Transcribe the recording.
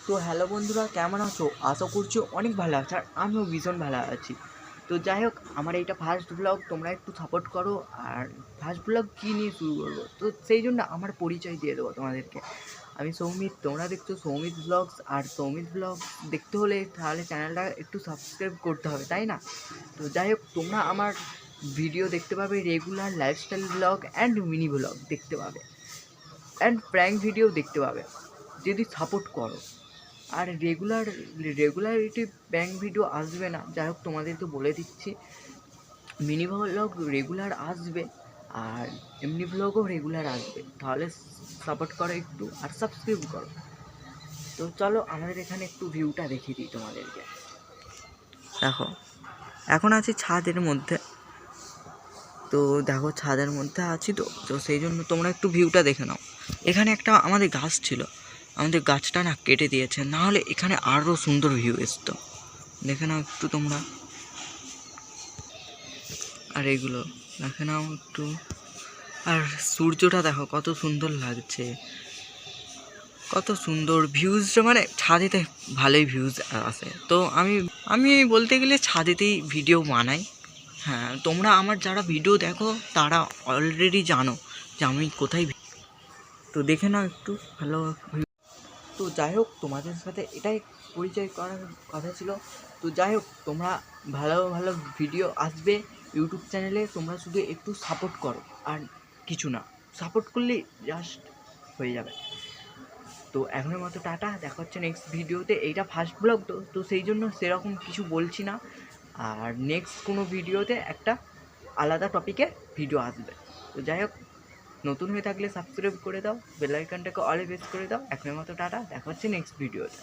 তো হ্যালো বন্ধুরা, কেমন আছো? আশা করছি অনেক ভালো আছো, আর আমিও ভীষণ ভালো আছি। তো যাই হোক, আমার এইটা ফার্স্ট ব্লগ, তোমরা একটু সাপোর্ট করো। আর ফার্স্ট ব্লগ কী নিয়ে শুরু করবো, তো সেই জন্য আমার পরিচয় দিয়ে দেবো তোমাদেরকে। আমি সৌমিত, তোমরা দেখছো সৌমিত ব্লগস। আর সৌমিত ব্লগ দেখতে হলে তাহলে চ্যানেলটা একটু সাবস্ক্রাইব করতে হবে, তাই না? তো যাই হোক, তোমরা আমার ভিডিও দেখতে পাবে, regular lifestyle blog and mini blog দেখতে পাবে, অ্যান্ড প্র্যাঙ্ক ভিডিও দেখতে পাবে যদি সাপোর্ট করো। আর রেগুলারিটি ব্যাঙ্ক ভিডিও আসবে না। যাই হোক, তোমাদেরকে বলে দিচ্ছি, মিনি ভ্লগ রেগুলার আসবে, আর এমনি ভ্লগও রেগুলার আসবে। তাহলে সাপোর্ট করো একটু, আর সাবস্ক্রাইব করো। তো চলো, আমাদের এখানে একটু ভিউটা দেখিয়ে দিই তোমাদেরকে। দেখো, এখন আছি ছাদের মধ্যে। তো দেখো, ছাদের মধ্যে আছি, তো তো সেই জন্য তোমরা একটু ভিউটা দেখে নাও। এখানে একটা আমাদের গাছ ছিল, আমাদের গাছটা না কেটে দিয়েছে, নাহলে এখানে আরও সুন্দর ভিউ আসতো। দেখে নাও একটু তোমরা, আর এগুলো দেখে নাও একটু। আর সূর্যটা দেখো কত সুন্দর লাগছে, কত সুন্দর ভিউজটা, মানে ছাদেতে ভালোই ভিউজ আসে। তো আমি বলতে গেলে ছাদেতেই ভিডিও বানাই। হ্যাঁ, তোমরা আমার যারা ভিডিও দেখো তারা অলরেডি জানো যে আমি কোথায়। তো দেখে নাও একটু ভালো। তো যাই হোক, তোমাদের সাথে এটাই পরিচয় করার কথা ছিল। তো যাই হোক, তোমরা ভালো ভালো ভিডিও আসবে ইউটিউব চ্যানেলে, তোমরা শুধু একটু সাপোর্ট করো, আর কিছু না। সাপোর্ট করলেই জাস্ট হয়ে যাবে। তো এখনের মতো টাটা, দেখা হচ্ছে নেক্সট ভিডিওতে। এইটা ফার্স্ট ব্লগ, তো সেই জন্য সেরকম কিছু বলছি না। আর নেক্সট কোনো ভিডিওতে একটা আলাদা টপিকে ভিডিও আসবে। তো যাই হোক, নতুন হয়ে থাকলে সাবস্ক্রাইব করে দাও, বেল আইকনটাকে অলে প্রেস করে দাও। এখনের মতো টাটা, দেখা হচ্ছে নেক্সট ভিডিওতে।